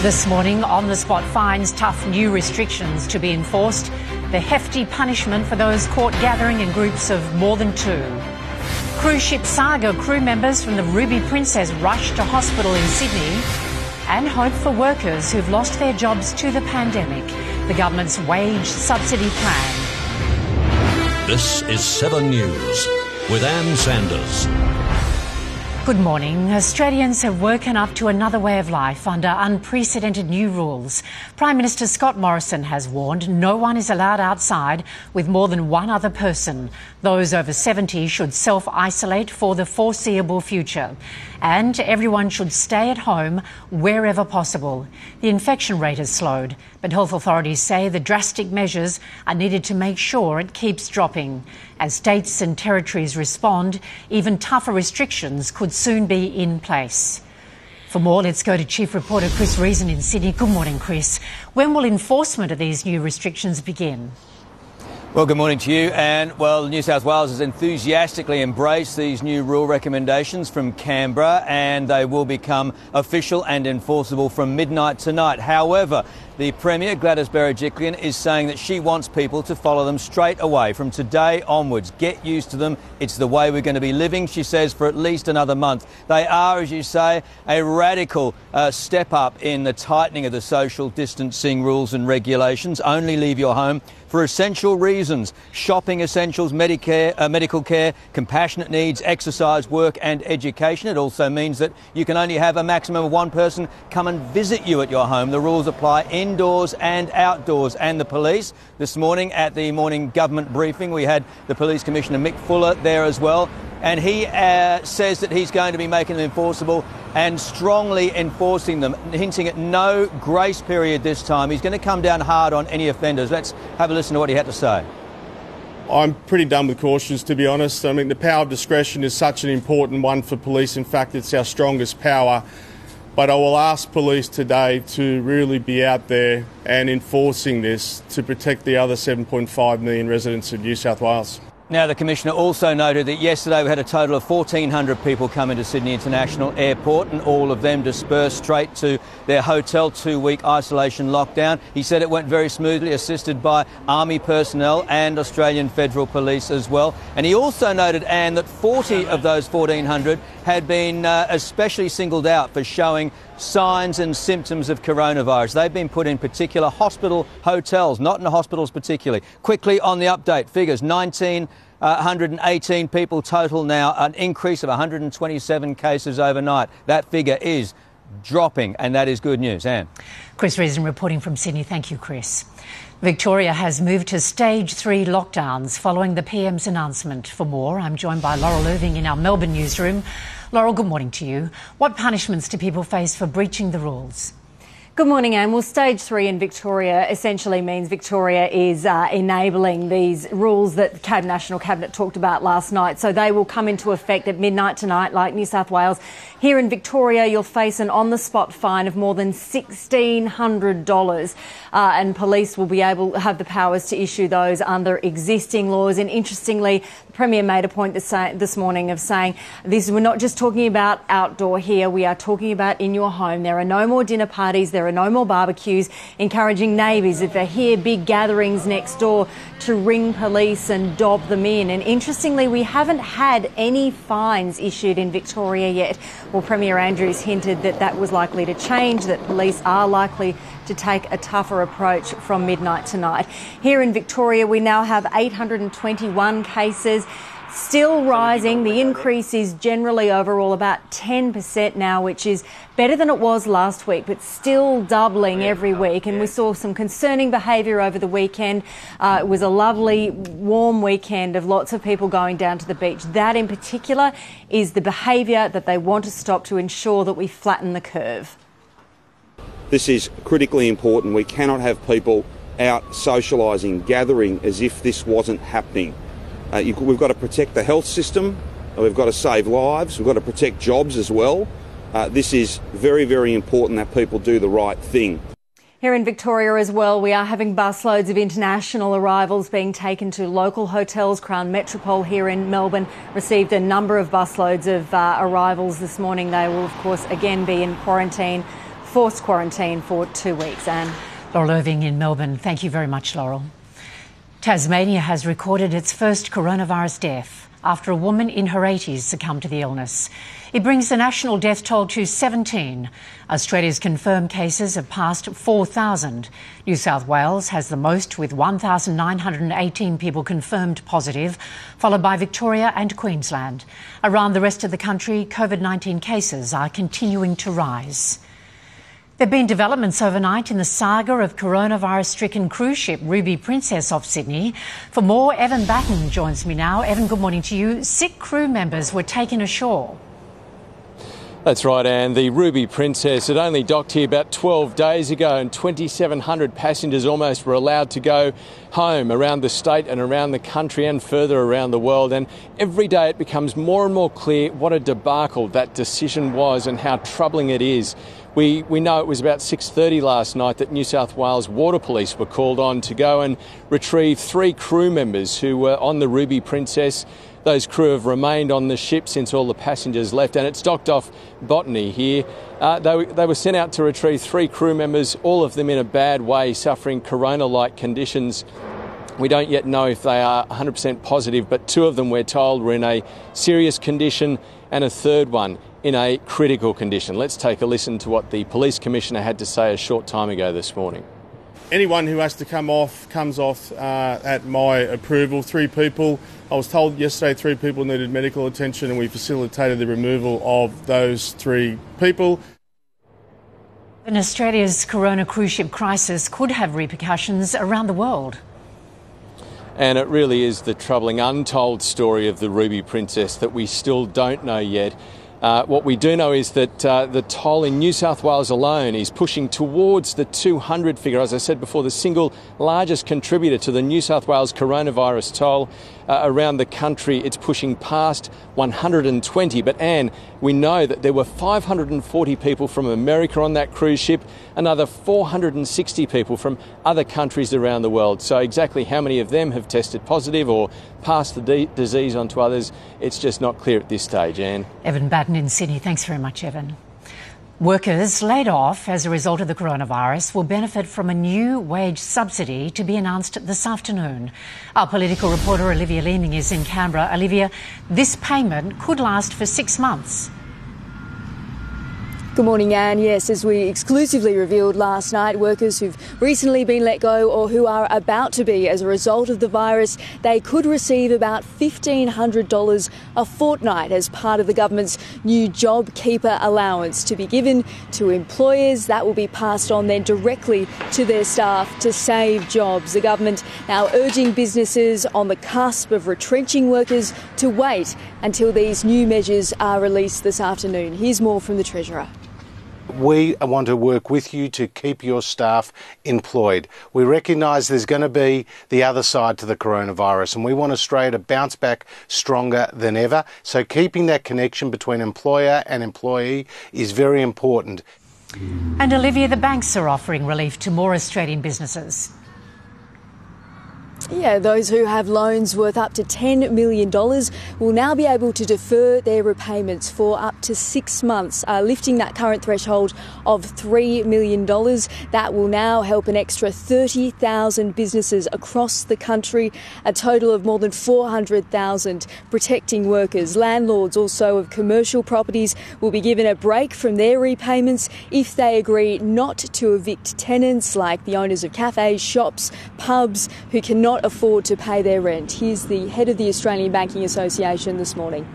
This morning, on-the-spot fines, tough new restrictions to be enforced, the hefty punishment for those caught gathering in groups of more than two. Cruise ship Saga crew members from the Ruby Princess rushed to hospital in Sydney, and hope for workers who've lost their jobs to the pandemic, the government's wage subsidy plan. This is 7 News with Ann Sanders. Good morning. Australians have woken up to another way of life under unprecedented new rules. Prime Minister Scott Morrison has warned no one is allowed outside with more than one other person. Those over 70 should self-isolate for the foreseeable future. And everyone should stay at home wherever possible. The infection rate has slowed, but health authorities say the drastic measures are needed to make sure it keeps dropping. As states and territories respond, even tougher restrictions could soon be in place. For more, let's go to Chief Reporter Chris Reason in Sydney. Good morning, Chris. When will enforcement of these new restrictions begin? Well, good morning to you. And, well, New South Wales has enthusiastically embraced these new rule recommendations from Canberra, and they will become official and enforceable from midnight tonight. However, the Premier, Gladys Berejiklian, is saying that she wants people to follow them straight away from today onwards. Get used to them. It's the way we're going to be living, she says, for at least another month. They are, as you say, a radical step up in the tightening of the social distancing rules and regulations. Only leave your home for essential reasons: shopping essentials, medical care, compassionate needs, exercise, work and education. It also means that you can only have a maximum of one person come and visit you at your home. The rules apply indoors and outdoors. And the police, this morning at the morning government briefing, we had the Police Commissioner Mick Fuller there as well, and he says that he's going to be making them enforceable and strongly enforcing them, hinting at no grace period this time. He's going to come down hard on any offenders. Let's have a listen to what he had to say. I'm pretty done with cautions, to be honest. I mean, the power of discretion is such an important one for police. In fact, it's our strongest power. But I will ask police today to really be out there and enforcing this to protect the other 7.5 million residents of New South Wales. Now, the Commissioner also noted that yesterday we had a total of 1,400 people come into Sydney International Airport, and all of them dispersed straight to their hotel 2-week isolation lockdown. He said it went very smoothly, assisted by Army personnel and Australian Federal Police as well. And he also noted, Anne, that 40 of those 1,400 had been especially singled out for showing signs and symptoms of coronavirus. They've been put in particular hospital hotels, not in the hospitals particularly. Quickly on the update figures: 1,918 people total now, an increase of 127 cases overnight. That figure is dropping, and that is good news. Anne. Chris Reason reporting from Sydney. Thank you, Chris. Victoria has moved to stage 3 lockdowns following the PM's announcement. For more, I'm joined by Laurel Irving in our Melbourne newsroom. Laurel, good morning to you. What punishments do people face for breaching the rules? Good morning, Anne. Well, stage 3 in Victoria essentially means Victoria is enabling these rules that the National Cabinet talked about last night. So they will come into effect at midnight tonight, like New South Wales. Here in Victoria, you'll face an on-the-spot fine of more than $1,600, and police will be able to have the powers to issue those under existing laws. And interestingly, the Premier made a point this morning of saying we're not just talking about outdoor here, we are talking about in your home. There are no more dinner parties, there are no more barbecues, encouraging neighbours, if they hear big gatherings next door, to ring police and dob them in. And interestingly, we haven't had any fines issued in Victoria yet. Well, Premier Andrews hinted that that was likely to change, that police are likely to take a tougher approach from midnight tonight. Here in Victoria, we now have 821 cases. Still rising. The increase is generally overall about 10% now, which is better than it was last week, but still doubling every week. And we saw some concerning behaviour over the weekend. It was a lovely, warm weekend of lots of people going down to the beach. That in particular is the behaviour that they want to stop to ensure that we flatten the curve. This is critically important. We cannot have people out socialising, gathering as if this wasn't happening. We've got to protect the health system, we've got to save lives, we've got to protect jobs as well. This is very, very important that people do the right thing. Here in Victoria as well, we are having busloads of international arrivals being taken to local hotels. Crown Metropole here in Melbourne received a number of busloads of arrivals this morning. They will, of course, again be in quarantine forced quarantine for 2 weeks. Anne. Laurel Irving in Melbourne. Thank you very much, Laurel. Tasmania has recorded its first coronavirus death after a woman in her 80s succumbed to the illness. It brings the national death toll to 17. Australia's confirmed cases have passed 4,000. New South Wales has the most, with 1,918 people confirmed positive, followed by Victoria and Queensland. Around the rest of the country, COVID-19 cases are continuing to rise. There have been developments overnight in the saga of coronavirus-stricken cruise ship Ruby Princess off Sydney. For more, Evan Batten joins me now. Evan, good morning to you. Sick crew members were taken ashore. That's right, Anne. The Ruby Princess had only docked here about 12 days ago, and 2,700 passengers almost were allowed to go home around the state and around the country and further around the world. And every day it becomes more and more clear what a debacle that decision was and how troubling it is. We know it was about 6:30 last night that New South Wales Water Police were called on to go and retrieve 3 crew members who were on the Ruby Princess. Those crew have remained on the ship since all the passengers left, and it's docked off Botany here. They were sent out to retrieve 3 crew members, all of them in a bad way, suffering corona-like conditions. We don't yet know if they are 100% positive, but 2 of them, we're told, were in a serious condition and a third one in a critical condition. Let's take a listen to what the Police Commissioner had to say a short time ago this morning. Anyone who has to come off comes off at my approval. 3 people. I was told yesterday 3 people needed medical attention, and we facilitated the removal of those 3 people. And Australia's corona cruise ship crisis could have repercussions around the world. And it really is the troubling untold story of the Ruby Princess that we still don't know yet. What we do know is that the toll in New South Wales alone is pushing towards the 200 figure. As I said before, the single largest contributor to the New South Wales coronavirus toll around the country. It's pushing past 120. But Anne, we know that there were 540 people from America on that cruise ship, another 460 people from other countries around the world. So exactly how many of them have tested positive or passed the disease on to others, it's just not clear at this stage, Anne. Evan Batten in Sydney. Thanks very much, Evan. Workers laid off as a result of the coronavirus will benefit from a new wage subsidy to be announced this afternoon. Our political reporter Olivia Leeming is in Canberra. Olivia, this payment could last for 6 months. Good morning, Anne. Yes, as we exclusively revealed last night, workers who've recently been let go or who are about to be as a result of the virus, they could receive about $1,500 a fortnight as part of the government's new JobKeeper allowance to be given to employers. That will be passed on then directly to their staff to save jobs. The government now urging businesses on the cusp of retrenching workers to wait until these new measures are released this afternoon. Here's more from the Treasurer. We want to work with you to keep your staff employed. We recognise there's going to be the other side to the coronavirus, and we want Australia to bounce back stronger than ever. So keeping that connection between employer and employee is very important. And Olivia, the banks are offering relief to more Australian businesses. Yeah, those who have loans worth up to $10 million will now be able to defer their repayments for up to 6 months, lifting that current threshold of $3 million. That will now help an extra 30,000 businesses across the country, a total of more than 400,000 protecting workers. Landlords also of commercial properties will be given a break from their repayments if they agree not to evict tenants like the owners of cafes, shops, pubs who cannot afford to pay their rent. Here's the head of the Australian Banking Association this morning.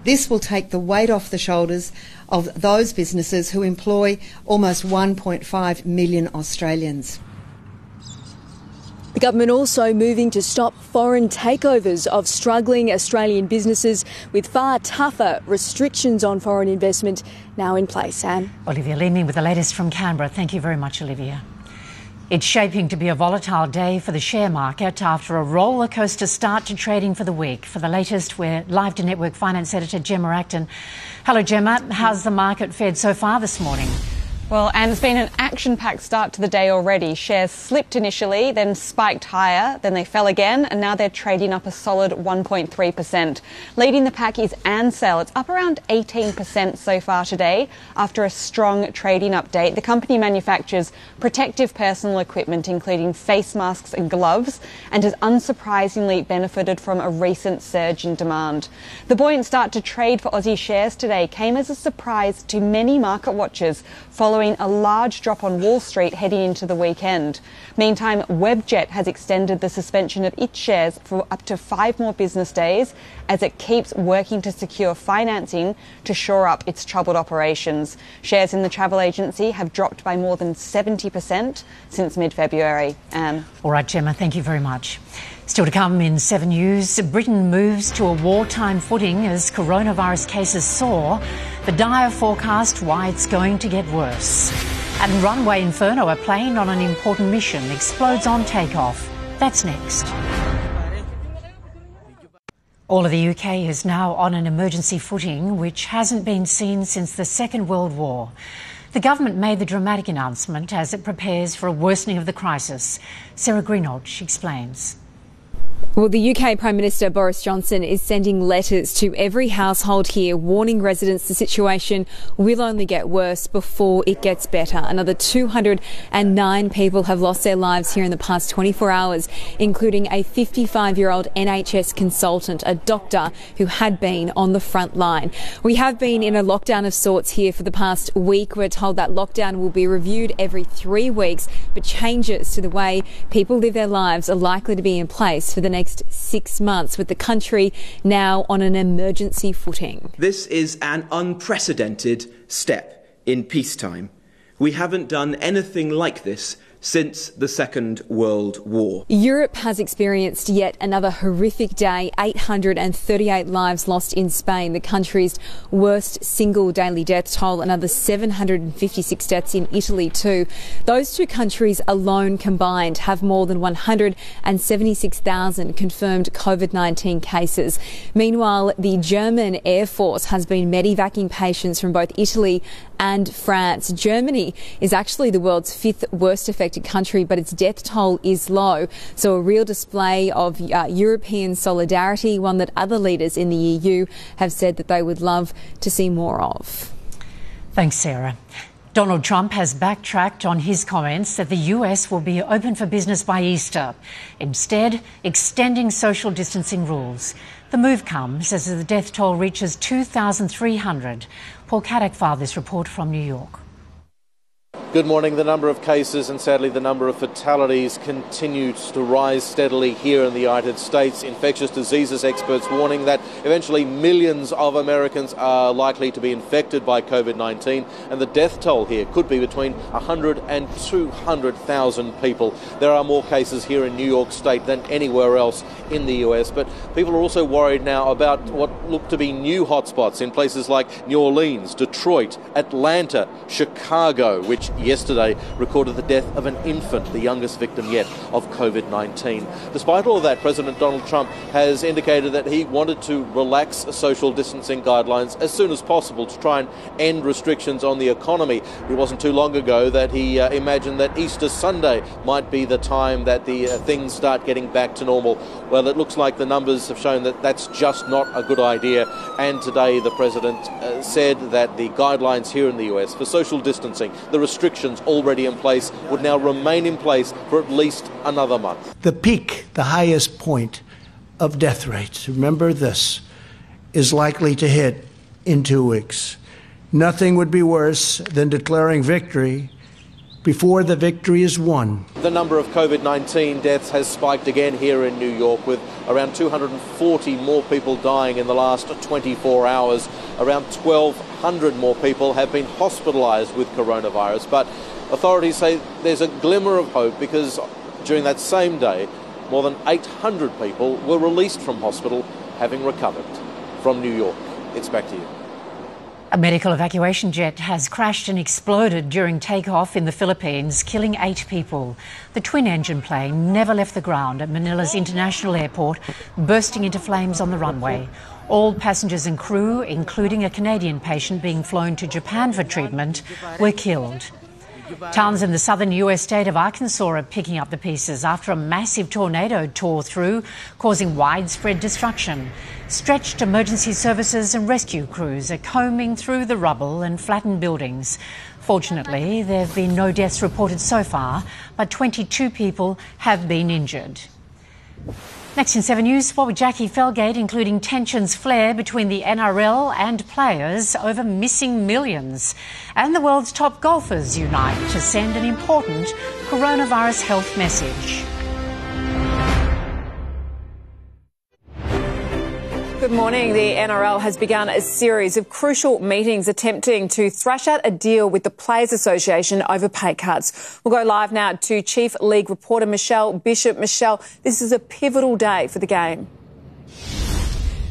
This will take the weight off the shoulders of those businesses who employ almost 1.5 million Australians. The government also moving to stop foreign takeovers of struggling Australian businesses with far tougher restrictions on foreign investment now in place. Anne. Olivia Leeming with the latest from Canberra. Thank you very much, Olivia. It's shaping to be a volatile day for the share market after a roller coaster start to trading for the week. For the latest, we're live to Network Finance Editor Gemma Acton. Hello, Gemma. How's the market fared so far this morning? Well, and it's been an action-packed start to the day already. Shares slipped initially, then spiked higher, then they fell again, and now they're trading up a solid 1.3%. Leading the pack is Ansell. It's up around 18% so far today after a strong trading update. The company manufactures protective personal equipment, including face masks and gloves, and has unsurprisingly benefited from a recent surge in demand. The buoyant start to trade for Aussie shares today came as a surprise to many market watchers following a large drop on Wall Street heading into the weekend. Meantime, Webjet has extended the suspension of its shares for up to 5 more business days as it keeps working to secure financing to shore up its troubled operations. Shares in the travel agency have dropped by more than 70% since mid-February. Anne. All right, Gemma, thank you very much. Still to come in 7 News, Britain moves to a wartime footing as coronavirus cases soar. The dire forecast why it's going to get worse. And Runway Inferno, a plane on an important mission, explodes on takeoff. That's next. All of the UK is now on an emergency footing, which hasn't been seen since the Second World War. The government made the dramatic announcement as it prepares for a worsening of the crisis. Sarah Greenold explains. Well, the UK Prime Minister Boris Johnson is sending letters to every household here warning residents the situation will only get worse before it gets better. Another 209 people have lost their lives here in the past 24 hours, including a 55-year-old NHS consultant, a doctor who had been on the front line. We have been in a lockdown of sorts here for the past week. We're told that lockdown will be reviewed every 3 weeks, but changes to the way people live their lives are likely to be in place for the next 6 months, with the country now on an emergency footing. This is an unprecedented step in peacetime. We haven't done anything like this since the Second World War. Europe has experienced yet another horrific day. 838 lives lost in Spain, the country's worst single daily death toll. Another 756 deaths in Italy too. Those two countries alone combined have more than 176,000 confirmed COVID-19 cases. Meanwhile, the German Air Force has been medevacing patients from both Italy and France. Germany is actually the world's 5th worst affected country, but its death toll is low. So a real display of European solidarity, one that other leaders in the EU have said that they would love to see more of. Thanks, Sarah. Donald Trump has backtracked on his comments that the US will be open for business by Easter, instead extending social distancing rules. The move comes as the death toll reaches 2,300. Paul Caddick filed this report from New York. Good morning. The number of cases and sadly the number of fatalities continues to rise steadily here in the United States. Infectious diseases experts warning that eventually millions of Americans are likely to be infected by COVID-19, and the death toll here could be between 100 and 200,000 people. There are more cases here in New York State than anywhere else in the US, but people are also worried now about what look to be new hotspots in places like New Orleans, Detroit, Atlanta, Chicago, which yesterday recorded the death of an infant, the youngest victim yet of COVID-19. Despite all of that, President Donald Trump has indicated that he wanted to relax social distancing guidelines as soon as possible to try and end restrictions on the economy. It wasn't too long ago that he imagined that Easter Sunday might be the time that the things start getting back to normal. Well, it looks like the numbers have shown that that's just not a good idea. And today the president said that the guidelines here in the US for social distancing, the restrictions already in place, would now remain in place for at least another month. The peak, the highest point of death rates, remember this, is likely to hit in 2 weeks. Nothing would be worse than declaring victory before the victory is won. The number of COVID-19 deaths has spiked again here in New York, with around 240 more people dying in the last 24 hours. Around 1,200 more people have been hospitalised with coronavirus, but authorities say there's a glimmer of hope because during that same day, more than 800 people were released from hospital having recovered. From New York, it's back to you. A medical evacuation jet has crashed and exploded during takeoff in the Philippines, killing 8 people. The twin-engine plane never left the ground at Manila's International Airport, bursting into flames on the runway. All passengers and crew, including a Canadian patient being flown to Japan for treatment, were killed. Towns in the southern US state of Arkansas are picking up the pieces after a massive tornado tore through, causing widespread destruction. Stretched emergency services and rescue crews are combing through the rubble and flattened buildings. Fortunately, there have been no deaths reported so far, but 22 people have been injured. Next in 7 News, sport with Jackie Felgate, including tensions flare between the NRL and players over missing millions. And the world's top golfers unite to send an important coronavirus health message. Good morning. The NRL has begun a series of crucial meetings attempting to thrash out a deal with the Players Association over pay cuts. We'll go live now to Chief League reporter Michelle Bishop. Michelle, this is a pivotal day for the game.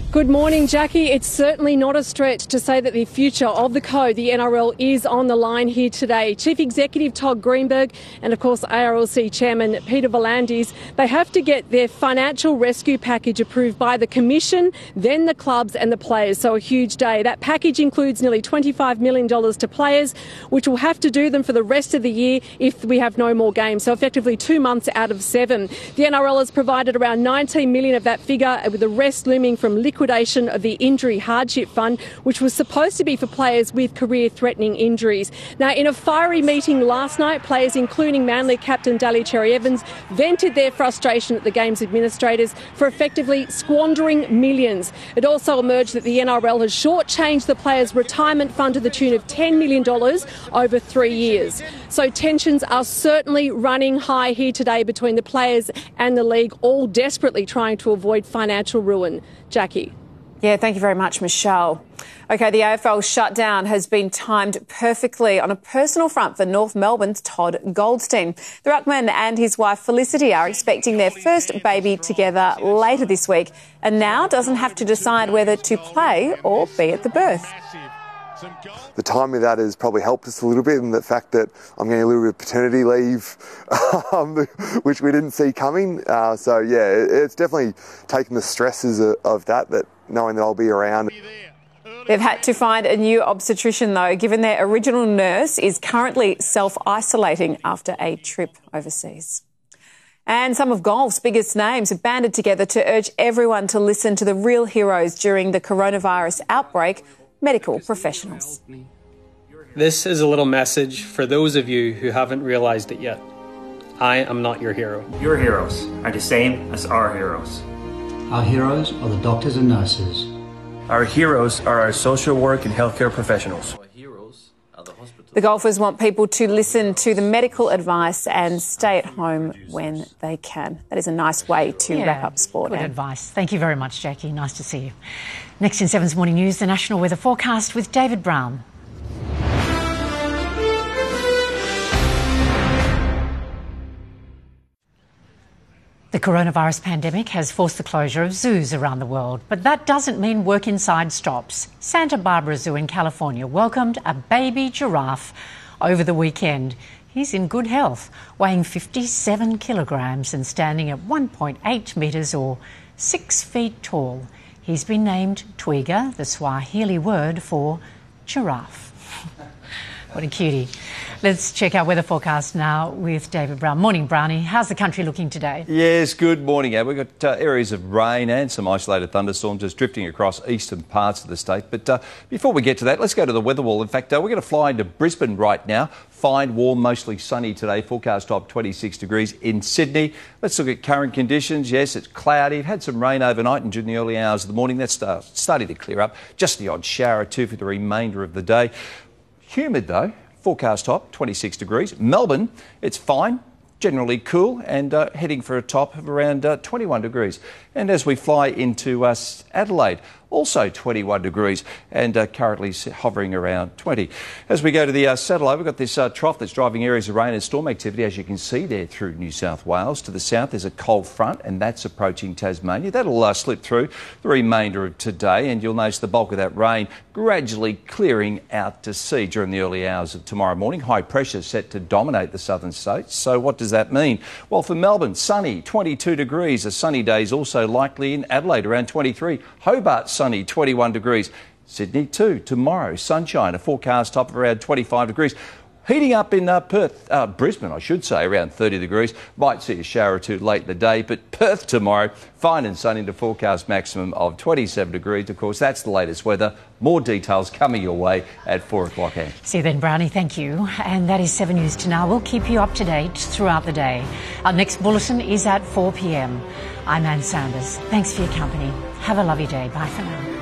Good morning, Jackie. It's certainly not a stretch to say that the future of the code, the NRL, is on the line here today. Chief Executive Todd Greenberg and, of course, ARLC Chairman Peter V'landys, they have to get their financial rescue package approved by the Commission, then the clubs and the players. So a huge day. That package includes nearly $25 million to players, which will have to do them for the rest of the year if we have no more games. So effectively 2 months out of 7. The NRL has provided around $19 million of that figure, with the rest looming from liquidation of the Injury Hardship Fund, which was supposed to be for players with career-threatening injuries. Now, in a fiery meeting last night, players including Manly captain Daly Cherry-Evans vented their frustration at the Games administrators for effectively squandering millions. It also emerged that the NRL has shortchanged the players' retirement fund to the tune of $10 million over 3 years. So tensions are certainly running high here today between the players and the league, all desperately trying to avoid financial ruin. Jackie. Yeah, thank you very much, Michelle. OK, the AFL shutdown has been timed perfectly on a personal front for North Melbourne's Todd Goldstein. The ruckman and his wife Felicity are expecting their first baby together later this week, and now doesn't have to decide whether to play or be at the birth. The timing of that has probably helped us a little bit, in the fact that I'm getting a little bit of paternity leave, which we didn't see coming. So, yeah, it's definitely taken the stresses of that knowing that I'll be around. They've had to find a new obstetrician, though, given their original nurse is currently self-isolating after a trip overseas. And some of golf's biggest names have banded together to urge everyone to listen to the real heroes during the coronavirus outbreak: medical professionals. This is a little message for those of you who haven't realised it yet. I am not your hero. Your heroes are the same as our heroes. Our heroes are the doctors and nurses. Our heroes are our social work and healthcare professionals. The golfers want people to listen to the medical advice and stay at home when they can. That is a nice way to wrap up sport. Good advice. Thank you very much, Jackie. Nice to see you. Next in 7's Morning News, the national weather forecast with David Brown. The coronavirus pandemic has forced the closure of zoos around the world, but that doesn't mean work inside stops. Santa Barbara Zoo in California welcomed a baby giraffe over the weekend. He's in good health, weighing 57 kilograms and standing at 1.8 metres or 6 feet tall. He's been named Twiga, the Swahili word for giraffe. What a cutie. Let's check our weather forecast now with David Brown. Morning, Brownie. How's the country looking today? Yes, good morning, Ab. We've got areas of rain and some isolated thunderstorms just drifting across eastern parts of the state. But before we get to that, let's go to the weather wall. In fact, we're going to fly into Brisbane right now. Fine, warm, mostly sunny today. Forecast top 26 degrees in Sydney. Let's look at current conditions. Yes, it's cloudy. It had some rain overnight and during the early hours of the morning. That's starting to clear up. Just the odd shower or two for the remainder of the day. Humid though. Forecast top 26 degrees. Melbourne, it's fine, generally cool, and heading for a top of around 21 degrees. And as we fly into Adelaide, also 21 degrees and currently hovering around 20. As we go to the satellite, we've got this trough that's driving areas of rain and storm activity, as you can see there through New South Wales. To the south, there's a cold front and that's approaching Tasmania. That'll slip through the remainder of today, and you'll notice the bulk of that rain gradually clearing out to sea during the early hours of tomorrow morning. High pressure set to dominate the southern states. So what does that mean? Well, for Melbourne, sunny, 22 degrees. A sunny day is also likely in Adelaide, around 23. Hobart, sunny, 21 degrees. Sydney too, tomorrow, sunshine, a forecast top of around 25 degrees. Heating up in Brisbane, I should say, around 30 degrees. Might see a shower or two late in the day, but Perth tomorrow, fine and sunny to forecast maximum of 27 degrees. Of course, that's the latest weather. More details coming your way at 4 o'clock. See you then, Brownie. Thank you. And that is 7 News to Now. We'll keep you up to date throughout the day. Our next bulletin is at 4 p.m. I'm Ann Sanders. Thanks for your company. Have a lovely day. Bye for now.